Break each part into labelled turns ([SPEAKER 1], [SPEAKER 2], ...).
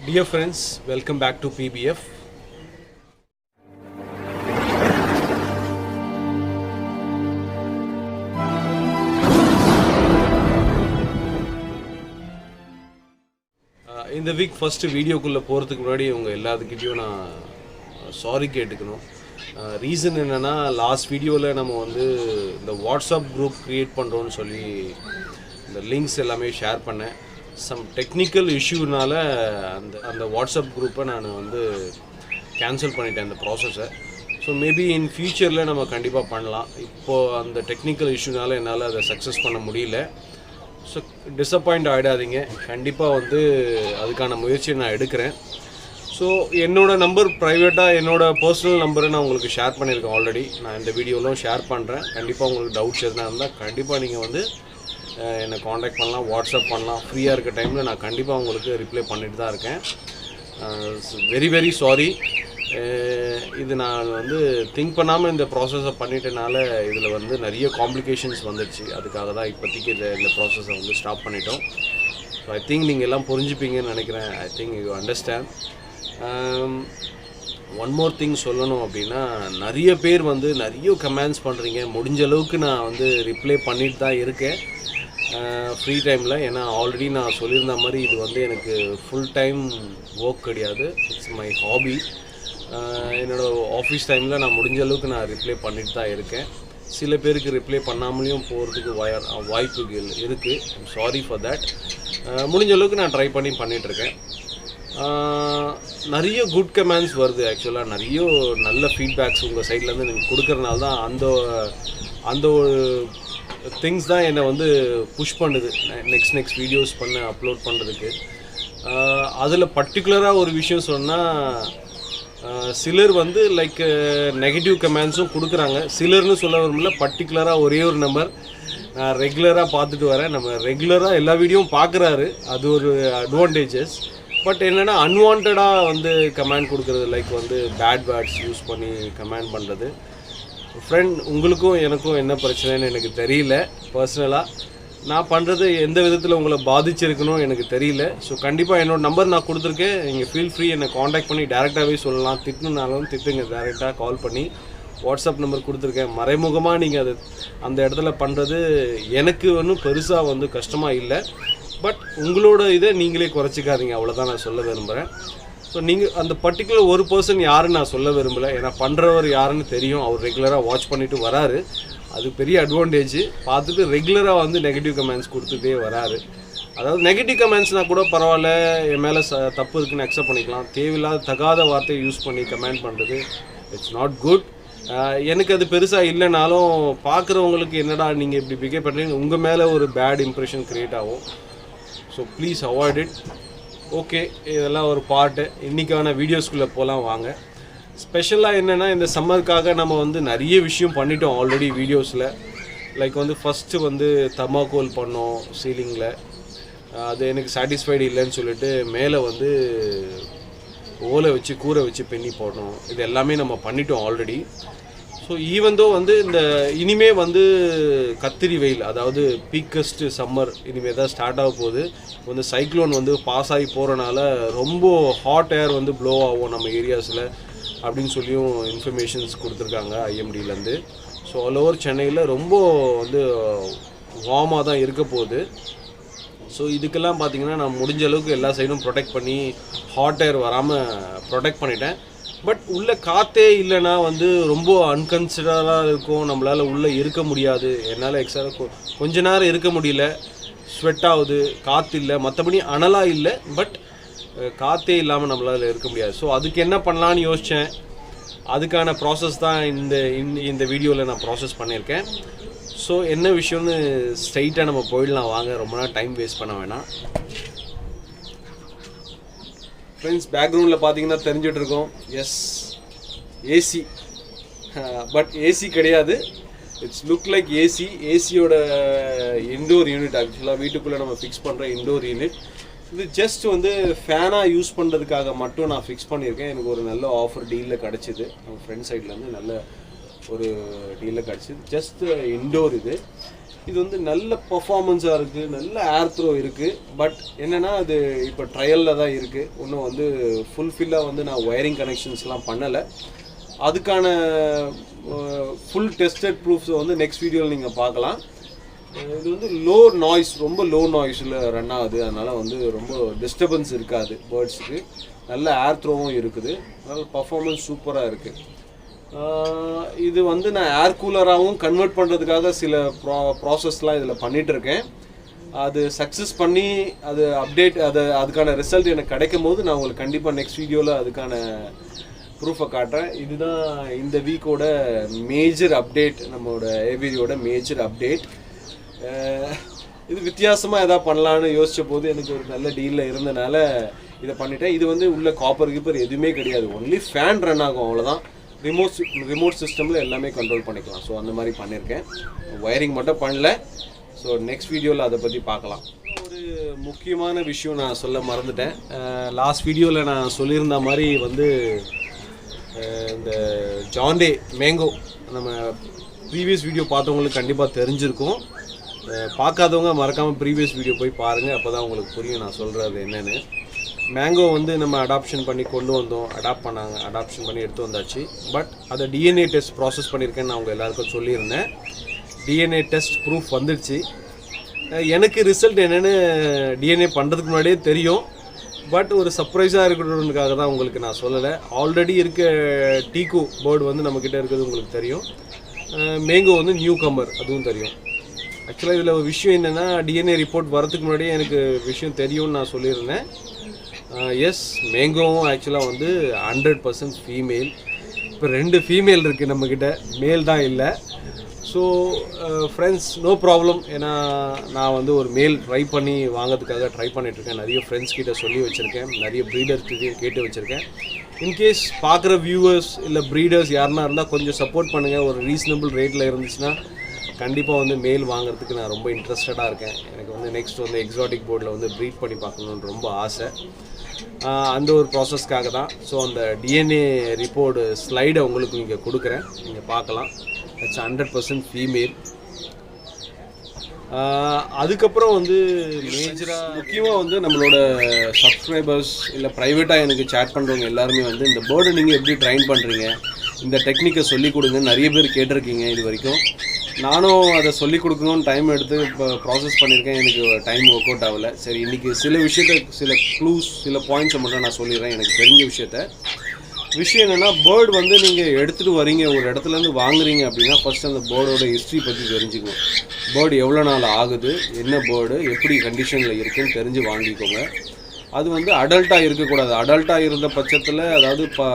[SPEAKER 1] Dear friends, welcome back to PBF. இந்த week first வீடியோக்குள்ளே போகிறதுக்கு முன்னாடி உங்கள் எல்லாத்துக்கிட்டையும் நான் சாரி கேட்டுக்கணும். ரீசன் என்னென்னா, லாஸ்ட் வீடியோவில் நம்ம வந்து இந்த வாட்ஸ்அப் குரூப் க்ரியேட் பண்ணுறோன்னு சொல்லி இந்த லிங்க்ஸ் எல்லாமே ஷேர் பண்ணேன். சம் டெக்னிக்கல் இஷ்யூனால அந்த வாட்ஸ்அப் குரூப்பை நான் வந்து கேன்சல் பண்ணிட்டேன் அந்த ப்ராசஸை. ஸோ மேபி இன் ஃப்யூச்சரில் நம்ம கண்டிப்பாக பண்ணலாம். இப்போது அந்த டெக்னிக்கல் இஷ்யூனால என்னால் அதை சக்ஸஸ் பண்ண முடியல. ஸோ டிஸப்பாயிண்ட் ஆகிடாதீங்க. கண்டிப்பாக வந்து அதுக்கான முயற்சியை நான் எடுக்கிறேன். ஸோ என்னோடய நம்பர் ப்ரைவேட்டாக என்னோடய பர்சனல் நம்பரை நான் உங்களுக்கு ஷேர் பண்ணியிருக்கேன் ஆல்ரெடி. நான் இந்த வீடியோவிலும் ஷேர் பண்ணுறேன். கண்டிப்பாக உங்களுக்கு டவுட்ஸ் எதுனா இருந்தால் கண்டிப்பாக நீங்கள் வந்து என்னை காண்டாக்ட் பண்ணலாம், வாட்ஸ்அப் பண்ணலாம். ஃப்ரீயாக இருக்க டைமில் நான் கண்டிப்பாக உங்களுக்கு ரிப்ளை பண்ணிட்டு தான் இருக்கேன். Very very sorry. இது நான் வந்து திங்க் பண்ணாமல் இந்த ப்ராசஸை பண்ணிட்டனால இதில் வந்து நிறைய காம்ப்ளிகேஷன்ஸ் வந்துடுச்சு. அதுக்காக தான் இப்போதைக்கு இந்த ப்ராசஸை வந்து ஸ்டாப் பண்ணிட்டோம். ஸோ ஐ திங்க் நீங்கள் எல்லாம் புரிஞ்சுப்பீங்கன்னு நினைக்கிறேன். I think you understand. One more thing சொல்லணும் அப்படின்னா, நிறைய பேர் வந்து நிறைய கமெண்ட்ஸ் பண்ணுறீங்க. முடிஞ்ச அளவுக்கு நான் வந்து ரிப்ளை பண்ணிட்டு தான் இருக்கேன் ஃப்ரீ டைமில். ஏன்னா ஆல்ரெடி நான் சொல்லியிருந்த மாதிரி இது வந்து எனக்கு ஃபுல் டைம் ஒர்க் கிடையாது. It's my hobby. என்னோடய ஆஃபீஸ் டைமில் நான் முடிஞ்ச அளவுக்கு நான் ரிப்ளை பண்ணிட்டு தான் இருக்கேன். சில பேருக்கு ரிப்ளை பண்ணாமலேயும் போகிறதுக்கு வாய்ப்புகள் இருக்குது. I'm sorry for that. முடிஞ்ச அளவுக்கு நான் ட்ரை பண்ணிகிட்ருக்கேன். நிறைய குட் கமெண்ட்ஸ் வருது. ஆக்சுவலாக நிறைய நல்ல ஃபீட்பேக்ஸ் உங்கள் சைட்லேருந்து நீங்கள் கொடுக்குறனால தான் அந்த ஒரு திங்ஸ் தான் என்னை வந்து புஷ் பண்ணுது நெக்ஸ்ட் வீடியோஸ் அப்லோட் பண்ணுறதுக்கு. அதில் பர்டிகுலராக ஒரு விஷயம் சொன்னால், சிலர் வந்து லைக் நெகட்டிவ் கமெண்ட்ஸும் கொடுக்குறாங்க. சிலர்னு சொல்ல வரும்ல, பர்டிகுலராக ஒரே ஒரு நம்பர் நான் ரெகுலராக பார்த்துட்டு வரேன். நம்ம ரெகுலராக எல்லா வீடியோவும் பார்க்குறாரு, அது ஒரு அட்வான்டேஜஸ். பட் என்னென்னா, அன்வான்டாக வந்து கமெண்ட் கொடுக்குறது, லைக் வந்து பேட் வேர்ட்ஸ் யூஸ் பண்ணி கமெண்ட் பண்ணுறது. ஃப்ரெண்ட், உங்களுக்கும் எனக்கும் என்ன பிரச்சனைன்னு எனக்கு தெரியல. பர்சனலாக நான் பண்ணுறது எந்த விதத்தில் உங்களை பாதிச்சிருக்கணும் எனக்கு தெரியல. ஸோ கண்டிப்பாக என்னோடய நம்பர் நான் கொடுத்துருக்கேன். நீங்கள் ஃபீல் ஃப்ரீ என்னை காண்டாக்ட் பண்ணி டேரெக்டாகவே சொல்லலாம். திட்டணுனாலும் திட்டுங்க, டேரெக்டாக கால் பண்ணி. வாட்ஸ்அப் நம்பர் கொடுத்துருக்கேன். மறைமுகமாக நீங்கள் அந்த இடத்துல பண்ணுறது எனக்கு ஒன்றும் பெருசாக வந்து கஷ்டமாக இல்லை. பட் உங்களோட இதை நீங்களே குறைச்சிக்காதீங்க, அவ்வளோதான் நான் சொல்ல விரும்புகிறேன். ஸோ நீங்கள் அந்த பர்டிகுலர் ஒரு பர்சன் யாருன்னு நான் சொல்ல விரும்பலை. ஏன்னா பண்ணுறவர் யாருன்னு தெரியும். அவர் ரெகுலராக வாட்ச் பண்ணிவிட்டு வராரு. அது பெரிய அட்வான்டேஜ். பார்த்துட்டு ரெகுலராக வந்து நெகட்டிவ் கமெண்ட்ஸ் கொடுத்துட்டே வராரு. அதாவது நெகட்டிவ் கமெண்ட்ஸ்னால் கூட பரவாயில்ல, என் மேலே தப்பு இருக்குன்னு அக்செப்ட் பண்ணிக்கலாம். தேவையில்லாத தகாத வார்த்தையை யூஸ் பண்ணி கமெண்ட் பண்ணுறது இட்ஸ் நாட் குட். எனக்கு அது பெருசாக இல்லைனாலும் பார்க்குறவங்களுக்கு என்னடா நீங்கள் இப்படி பிஹேவ் பண்ணுறீங்க, உங்கள் மேலே ஒரு பேட் இம்ப்ரெஷன் க்ரியேட் ஆகும். So please avoid it. Okay, இதெல்லாம் ஒரு பார்ட்டு. இன்றைக்கான வீடியோஸ்குள்ளே போகலாம் வாங்க. ஸ்பெஷலாக என்னென்னா, இந்த சம்மருக்காக நம்ம வந்து நிறைய விஷயம் பண்ணிட்டோம் ஆல்ரெடி வீடியோஸில். லைக் வந்து ஃபஸ்ட்டு வந்து தர்மாக்கோல் பண்ணோம் சீலிங்கில். அது எனக்கு சாட்டிஸ்ஃபைடு இல்லைன்னு சொல்லிட்டு மேலே வந்து ஓலை வச்சு கூரை வச்சு பெண்ணி போடணும். இது எல்லாமே நம்ம பண்ணிட்டோம் ஆல்ரெடி. ஸோ ஈவன் தோ வந்து இந்த இனிமே வந்து கத்திரி வெயில், அதாவது பீக்கஸ்ட் சம்மர் இனிமேல் தான் ஸ்டார்ட் ஆக போகுது. வந்து சைக்ளோன் வந்து பாஸ் ஆகி போகிறனால ரொம்ப ஹாட் ஏர் வந்து ப்ளோ ஆகும் நம்ம ஏரியாஸில் அப்படின்னு சொல்லியும் இன்ஃபர்மேஷன்ஸ் கொடுத்துருக்காங்க ஐஎம்டிலேருந்து. ஸோ ஆல் ஓவர் சென்னையில் ரொம்ப வந்து வார்மாக தான் இருக்க போகுது. ஸோ இதுக்கெல்லாம் பார்த்திங்கன்னா நான் முடிஞ்ச அளவுக்கு எல்லா சைடும் ப்ரொடெக்ட் பண்ணி ஹாட் ஏர் வராமல் ப்ரொடெக்ட் பண்ணிட்டேன். பட் உள்ளே காற்றே இல்லைன்னா வந்து ரொம்ப அன்கன்சிடராக இருக்கும். நம்மளால் உள்ளே இருக்க முடியாது. என்னால் கொஞ்ச நேரம் இருக்க முடியல. ஸ்வெட் ஆகுது, காற்று இல்லை, மற்றபடி அனலாக இல்லை. பட் காற்றே இல்லாமல் நம்மளால் இருக்க முடியாது. ஸோ அதுக்கு என்ன பண்ணலான்னு யோசித்தேன். அதுக்கான ப்ராசஸ் தான் இந்த வீடியோவில் நான் ப்ராசஸ் பண்ணியிருக்கேன். ஸோ என்ன விஷயம்னு ஸ்ட்ரைட்டாக நம்ம போயிடலாம் வாங்க. ரொம்ப நாள் டைம் வேஸ்ட் பண்ண வேணாம். ஃப்ரெண்ட்ஸ், பேக்ரவுண்டில் பார்த்தீங்கன்னா தெரிஞ்சுட்டு இருக்கோம். Yes, AC. பட் ஏசி கிடையாது. It's look like AC. ஏசியோட இன்டோர் யூனிட். ஆக்சுவலாக வீட்டுக்குள்ளே நம்ம ஃபிக்ஸ் பண்ணுற இன்டோர் யூனிட். இது ஜஸ்ட் வந்து ஃபேனாக யூஸ் பண்ணுறதுக்காக மட்டும் நான் ஃபிக்ஸ் பண்ணியிருக்கேன். எனக்கு ஒரு நல்ல ஆஃபர் டீலில் கிடச்சிது. நம்ம ஃப்ரெண்ட் சைட்லேருந்து நல்ல ஒரு டீலில் கிடச்சிது. ஜஸ்ட் இன்டோர் இது. இது வந்து நல்ல பர்ஃபார்மன்ஸாக இருக்குது, நல்ல ஏர் த்ரோ இருக்குது. பட் என்னென்னா அது இப்போ ட்ரையலில் தான் இருக்குது. இன்னும் வந்து ஃபுல்ஃபில்லாக வந்து நான் ஒயரிங் கனெக்ஷன்ஸ்லாம் பண்ணலை. அதுக்கான ஃபுல் டெஸ்டட் ப்ரூஃப்ஸை வந்து நெக்ஸ்ட் வீடியோவில் நீங்கள் பார்க்கலாம். இது வந்து லோ நாய்ஸ், ரொம்ப லோ நாய்ஸில் ரன் ஆகுது. அதனால் வந்து ரொம்ப டிஸ்டர்பன்ஸ் இருக்காது பேர்ட்ஸுக்கு. நல்ல ஏர் த்ரோவும் இருக்குது. அதனால் பர்ஃபார்மன்ஸ் சூப்பராக இருக்குது. இது வந்து நான் ஏர் கூலராகவும் கன்வெர்ட் பண்ணுறதுக்காக சில ப்ராசஸ்லாம் இதில் பண்ணிகிட்ருக்கேன். அது சக்ஸஸ் பண்ணி அது அப்டேட் அதுக்கான ரிசல்ட் எனக்கு கிடைக்கும் போது நான் உங்களுக்கு கண்டிப்பாக நெக்ஸ்ட் வீடியோவில் அதுக்கான ப்ரூஃபை காட்டுறேன். இதுதான் இந்த வீக்கோட மேஜர் அப்டேட், நம்மளோட ஏவியோட மேஜர் அப்டேட். இது வித்தியாசமாக எதாவது பண்ணலான்னு யோசித்த போது எனக்கு ஒரு நல்ல டீலில் இருந்தனால இதை பண்ணிட்டேன். இது வந்து உள்ள காப்பர் கீப்பர் எதுவுமே கிடையாது, ஒன்லி ஃபேன் ரன் ஆகும், அவ்வளோதான். ரிமோட் சிஸ்டமில் எல்லாமே கண்ட்ரோல் பண்ணிக்கலாம். ஸோ அந்த மாதிரி பண்ணியிருக்கேன். ஒயரிங் மட்டும் பண்ணல. ஸோ நெக்ஸ்ட் வீடியோவில் அதை பற்றி பார்க்கலாம். ஒரு முக்கியமான விஷயம் நான் சொல்ல மறந்துட்டேன். லாஸ்ட் வீடியோவில் நான் சொல்லியிருந்த மாதிரி வந்து இந்த ஜாண்டே மேங்கோ நம்ம ப்ரீவியஸ் வீடியோ பார்த்தவங்களுக்கு கண்டிப்பாக தெரிஞ்சிருக்கும். பார்க்காதவங்க மறக்காமல் ப்ரீவியஸ் வீடியோ போய் பாருங்கள், அப்போ தான் உங்களுக்கு புரியும் நான் சொல்கிறது என்னென்னு. மேங்கோ வந்து நம்ம அடாப்ஷன் பண்ணி கொண்டு வந்தோம், அடாப்ஷன் பண்ணி எடுத்து வந்தாச்சு. பட் அதை டிஎன்ஏ டெஸ்ட் ப்ராசஸ் பண்ணியிருக்கேன்னு நான் உங்கள் எல்லாருக்கும் சொல்லியிருந்தேன். டிஎன்ஏ டெஸ்ட் ப்ரூஃப் வந்துடுச்சு. எனக்கு ரிசல்ட் என்னென்னு டிஎன்ஏ பண்ணுறதுக்கு முன்னாடியே தெரியும். பட் ஒரு சர்ப்ரைஸாக இருக்கணுன்றதுக்காக தான் உங்களுக்கு நான் சொல்லலை. ஆல்ரெடி இருக்க டீகோ பேர்டு வந்து நம்மக்கிட்ட இருக்கிறது உங்களுக்கு தெரியும். மேங்கோ வந்து நியூ கம்மர், அதுவும் தெரியும். ஆக்சுவலாக இதில் ஒரு விஷயம் என்னென்னா, டிஎன்ஏ ரிப்போர்ட் வரதுக்கு முன்னாடியே எனக்கு விஷயம் தெரியும்னு நான் சொல்லியிருந்தேன். எஸ், மேங்கோவும் ஆக்சுவலாக வந்து 100% ஃபீமேல். இப்போ 2 ஃபீமேல் இருக்குது நம்மக்கிட்ட, மேல் தான் இல்லை. So friends, no problem. ஏன்னா நான் வந்து ஒரு மேல் ட்ரை பண்ணி வாங்கிறதுக்காக ட்ரை பண்ணிகிட்ருக்கேன். நிறைய ஃப்ரெண்ட்ஸ் கிட்ட சொல்லி வச்சுருக்கேன், நிறைய ப்ரீடர்ஸ்கிட்டையும் கேட்டு வச்சுருக்கேன். இன்கேஸ் பார்க்குற வியூவர்ஸ் இல்லை ப்ரீடர்ஸ் யாருன்னா இருந்தால் கொஞ்சம் சப்போர்ட் பண்ணுங்கள். ஒரு ரீசனபிள் ரேட்டில் இருந்துச்சுன்னா கண்டிப்பாக வந்து மேல் வாங்குறதுக்கு நான் ரொம்ப இன்ட்ரெஸ்டடாக இருக்கேன். எனக்கு வந்து நெக்ஸ்ட் வந்து எக்ஸாட்டிக் போர்டில் வந்து ப்ரீட் பண்ணி பார்க்கணுன்னு ரொம்ப ஆசை. அந்த ஒரு ப்ராசஸ்க்காக தான். ஸோ அந்த டிஎன்ஏ ரிப்போர்ட் ஸ்லைடை உங்களுக்கு இங்கே கொடுக்குறேன், நீங்கள் பார்க்கலாம். It's 100% female. அதுக்கப்புறம் வந்து மேஜராக முக்கியமாக வந்து நம்மளோட சப்ஸ்கிரைபர்ஸ் இல்லை ப்ரைவேட்டாக எனக்கு சேட் பண்ணுறவங்க எல்லாருமே வந்து இந்த பேர்டை நீங்கள் எப்படி ட்ரைன் பண்ணுறீங்க, இந்த டெக்னிக்கை சொல்லிக் கொடுங்க, நிறைய பேர் கேட்டிருக்கீங்க இது வரைக்கும். நானும் அதை சொல்லிக் கொடுக்கணும்னு டைம் எடுத்து இப்போ ப்ராசஸ் பண்ணியிருக்கேன். எனக்கு டைம் ஒர்க் அவுட் ஆகலை. சரி, இன்றைக்கி சில க்ளூஸ், சில பாயிண்ட்ஸை மட்டும் நான் சொல்லிடுறேன் எனக்கு தெரிஞ்ச விஷயம் என்னென்னா, பேர்டு வந்து நீங்கள் எடுத்துகிட்டு வரீங்க, ஒரு இடத்துலேருந்து வாங்குறீங்க அப்படின்னா ஃபஸ்ட் அந்த பேர்டோட ஹிஸ்ட்ரி பற்றி தெரிஞ்சுக்கணும். பேர்டு எவ்வளோ நாள் ஆகுது, என்ன பேர்டு, எப்படி கண்டிஷனில் இருக்குன்னு தெரிஞ்சு வாங்கிக்கோங்க. அது வந்து அடல்ட்டாக இருக்கக்கூடாது. அடல்ட்டாக இருந்த பட்சத்தில், அதாவது இப்போ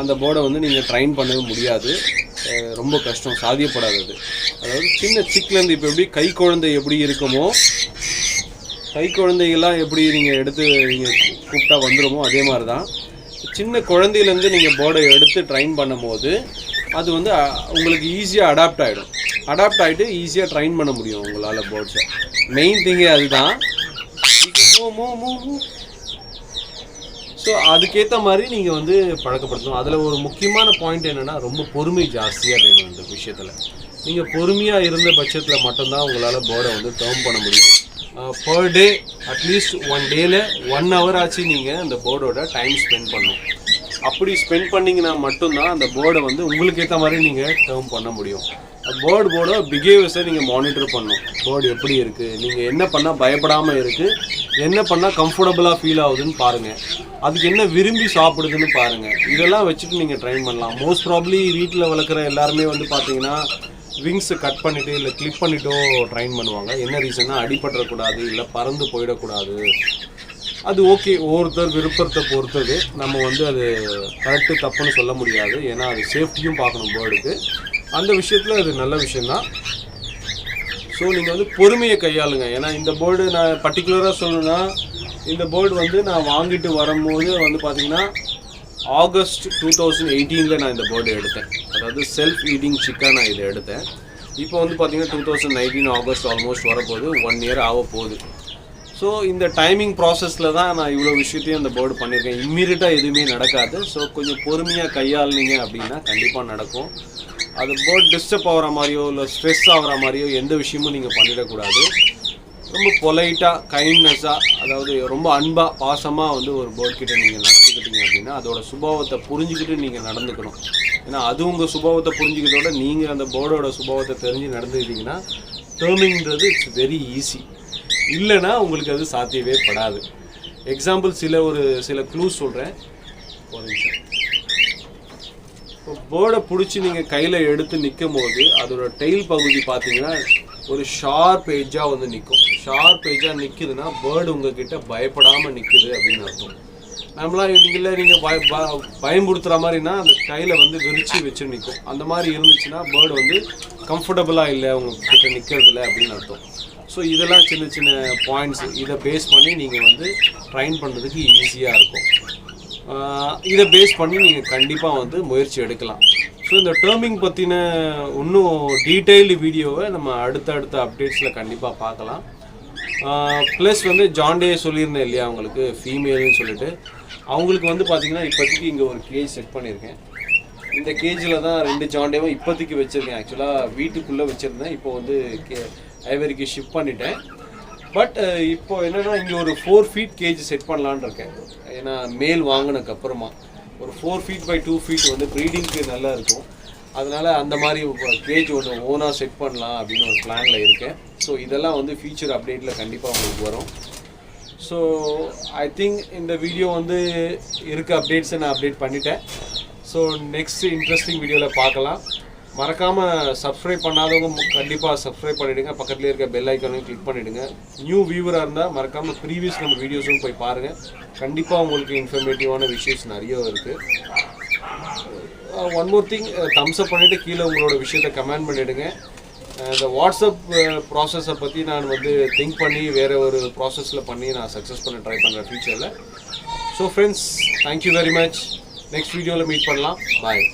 [SPEAKER 1] அந்த பேர்டை வந்து நீங்கள் ட்ரைன் பண்ணவே முடியாது, ரொம்ப கஷ்டம், சாத்தியப்படாதது. அதாவது சின்ன சிக்லேருந்து இப்போ எப்படி கை குழந்தை எப்படி இருக்குமோ, கை குழந்தைகள்லாம் எப்படி நீங்கள் எடுத்து நீங்கள் கூப்பிட்டா வந்துடுமோ, அதே மாதிரி தான் சின்ன குழந்தையிலேருந்து நீங்கள் பேர்டை எடுத்து ட்ரைன் பண்ணும் போது அது வந்து உங்களுக்கு ஈஸியாக அடாப்ட் ஆகிட்டு ஈஸியாக ட்ரைன் பண்ண முடியும் உங்களால் பேர்ட்ஸை. மெயின் திங்கே அதுதான். ஸோ அதுக்கேற்ற மாதிரி நீங்கள் வந்து பழக்கப்படுத்தணும். அதில் ஒரு முக்கியமான பாயிண்ட் என்னென்னா, ரொம்ப பொறுமை ஜாஸ்தியாக வேணும் இந்த விஷயத்தில். நீங்கள் பொறுமையாக இருந்த பட்சத்தில் மட்டும்தான் உங்களால் பேர்டை வந்து டேர்ம் பண்ண முடியும். பர் டே அட்லீஸ்ட் 1 டேயில் 1 hour ஆச்சு நீங்கள் அந்த பேர்டோட டைம் ஸ்பெண்ட் பண்ணணும். அப்படி ஸ்பெண்ட் பண்ணிங்கன்னா மட்டும்தான் அந்த பேர்டை வந்து உங்களுக்கு ஏற்ற மாதிரி நீங்கள் டேர்ம் பண்ண முடியும். பேர்டோட பிஹேவியர்ஸை நீங்கள் மானிட்டர் பண்ணணும். பேர்டு எப்படி இருக்குது, நீங்கள் என்ன பண்ணால் பயப்படாமல் இருக்குது, என்ன பண்ணால் கம்ஃபர்டபுளாக ஃபீல் ஆகுதுன்னு பாருங்கள், அதுக்கு என்ன விரும்பி சாப்பிடுதுன்னு பாருங்கள். இதெல்லாம் வச்சுட்டு நீங்கள் ட்ரைன் பண்ணலாம். மோஸ்ட் ப்ராப்ளி வீட்டில் வளர்க்குற எல்லாருமே வந்து பார்த்தீங்கன்னா விங்ஸை கட் பண்ணிவிட்டு இல்லை கிளிப் பண்ணிட்டோ ட்ரைன் பண்ணுவாங்க. என்ன ரீசன்னா, அடிபட்டுறக்கூடாது இல்லை பறந்து போயிடக்கூடாது. அது ஓகே, ஒவ்வொருத்தர் விருப்பத்தை பொறுத்தது. நம்ம வந்து அது கரெக்டு தப்புன்னு சொல்ல முடியாது. ஏன்னா அது சேஃப்டியும் பார்க்கணும் பேர்டுக்கு. அந்த விஷயத்தில் அது நல்ல விஷயந்தான். ஸோ நீங்கள் வந்து பொறுமையை கையாளுங்க. ஏன்னா இந்த பேர்டு நான் பர்டிகுலராக சொல்லணுன்னா, இந்த பேர்டு வந்து நான் வாங்கிட்டு வரும்போது வந்து பார்த்திங்கன்னா ஆகஸ்ட் 2018 நான் இந்த பேர்டு எடுத்தேன். அதாவது செல்ஃப் ஈட்டிங் சிக்கன் நான் இதை எடுத்தேன். இப்போ வந்து பார்த்திங்கன்னா 2019 ஆகஸ்ட் ஆல்மோஸ்ட் வரப்போகுது, 1 year ஆக போகுது. ஸோ இந்த டைமிங் ப்ராசஸில் தான் நான் இவ்வளோ விஷயத்தையும் அந்த பேர்டு பண்ணியிருக்கேன். இம்மீடியட்டாக எதுவுமே நடக்காது. ஸோ கொஞ்சம் பொறுமையாக கையாளுனீங்க அப்படின்னா கண்டிப்பாக நடக்கும். அது பேர்ட் டிஸ்டர்ப் ஆகிற மாதிரியோ இல்லை ஸ்ட்ரெஸ் ஆகிற மாதிரியோ எந்த விஷயமும் நீங்கள் பண்ணிடக்கூடாது. ரொம்ப பொலைட்டாக கைண்ட்னஸாக, அதாவது ரொம்ப அன்பாக பாசமாக வந்து ஒரு பேர்ட் கிட்ட நீங்கள் நடந்துக்கிட்டீங்க அப்படின்னா அதோட சுபாவத்தை புரிஞ்சுக்கிட்டு நீங்கள் நடந்துக்கணும். ஏன்னா அது உங்கள் சுபாவத்தை புரிஞ்சுக்கிறதோட நீங்கள் அந்த பேர்டோட சுபாவத்தை தெரிஞ்சு நடந்துக்கிட்டிங்கன்னா டேர்மிங்கிறது இட்ஸ் வெரி ஈஸி. இல்லைன்னா உங்களுக்கு அது சாத்தியவே படாது. எக்ஸாம்பிள் சில க்ளூஸ் சொல்கிறேன், ஒரு நிமிஷம். இப்போ பேர்டை பிடிச்சி நீங்கள் கையில் எடுத்து நிற்கும் போது அதோட டெயில் பகுதி பார்த்தீங்கன்னா ஒரு ஷார்ப் ஏஜாக வந்து நிற்கும். ஷார்ப் ஏஜாக நிற்குதுன்னா பேர்டு உங்ககிட்ட பயப்படாமல் நிற்குது அப்படின்னு அர்த்தம். நம்மளாம் நீங்கள் பயம்படுத்துகிற மாதிரினா அந்த கையில் வந்து விரிச்சு வச்சு நிற்கும். அந்த மாதிரி இருந்துச்சுன்னா பேர்டு வந்து கம்ஃபர்டபுளாக இல்லை உங்ககிட்ட நிற்கிறதில்ல அப்படின்னு அர்த்தம். ஸோ இதெல்லாம் சின்ன சின்ன பாயிண்ட்ஸ், இதை பேஸ் பண்ணி நீங்கள் வந்து ட்ரைன் பண்ணுறதுக்கு ஈஸியாக இருக்கும். இதை பேஸ் பண்ணி நீங்கள் கண்டிப்பாக வந்து முயற்சி எடுக்கலாம். ஸோ இந்த டேர்மிங் பற்றின இன்னும் டீட்டெயில்டு வீடியோவை நம்ம அடுத்த அப்டேட்ஸில் கண்டிப்பாக பார்க்கலாம். ப்ளஸ் வந்து ஜான்டே சொல்லியிருந்தேன் இல்லையா அவங்களுக்கு ஃபீமேல்னு சொல்லிட்டு, அவங்களுக்கு வந்து பார்த்திங்கன்னா இப்போதைக்கு இங்கே ஒரு கேஜ் செட் பண்ணியிருக்கேன். இந்த கேஜில் தான் 2 ஜான்டேவும் இப்போதைக்கு வச்சுருக்கேன். ஆக்சுவலாக வீட்டுக்குள்ளே வச்சுருந்தேன், இப்போ வந்து ஐவரிக்கு ஷிஃப்ட் பண்ணிட்டேன். பட் இப்போ என்னென்னா இங்கே ஒரு 4 feet கேஜ் செட் பண்ணலான்னு இருக்கேன். ஏன்னா மேல் வாங்கினதுக்கப்புறமா ஒரு 4 feet by 2 feet வந்து ப்ரீடிங்க்கு நல்லா இருக்கும். அதனால் அந்த மாதிரி கேஜ் ஒன்று ஓனாக செட் பண்ணலாம் அப்படின்னு ஒரு பிளானில் இருக்கேன். ஸோ இதெல்லாம் வந்து ஃபியூச்சர் அப்டேட்டில் கண்டிப்பாக உங்களுக்கு வரும். ஸோ ஐ திங்க் இந்த வீடியோ வந்து இருக்க அப்டேட்ஸை நான் அப்டேட் பண்ணிட்டேன். ஸோ நெக்ஸ்ட் இன்ட்ரெஸ்டிங் வீடியோவில் பார்க்கலாம். மறக்காமல் சப்ஸ்கிரைப் பண்ணாதவங்க கண்டிப்பாக சப்ஸ்கிரைப் பண்ணிவிடுங்க. பக்கத்தில் இருக்க பெல் ஐக்கானையும் கிளிக் பண்ணிவிடுங்க. நியூ வியூவராக இருந்தால் மறக்காமல் ப்ரீவியஸ் நம்ம வீடியோஸும் போய் பாருங்கள். கண்டிப்பாக உங்களுக்கு இன்ஃபர்மேட்டிவான விஷயஸ் நிறைய இருக்குது. ஒன் மோர் திங், தம்ஸ் அப் பண்ணிவிட்டு கீழே உங்களோட விஷயத்தை கமெண்ட் பண்ணிவிடுங்க. இந்த வாட்ஸ்அப் ப்ராசஸை பற்றி நான் வந்து திங்க் பண்ணி வேறு ஒரு ப்ராசஸில் பண்ணி நான் சக்ஸஸ் பண்ண ட்ரை பண்ணுறேன் ஃபியூச்சரில். So friends, thank you very much. Next வீடியோவில் மீட் பண்ணலாம். பாய்.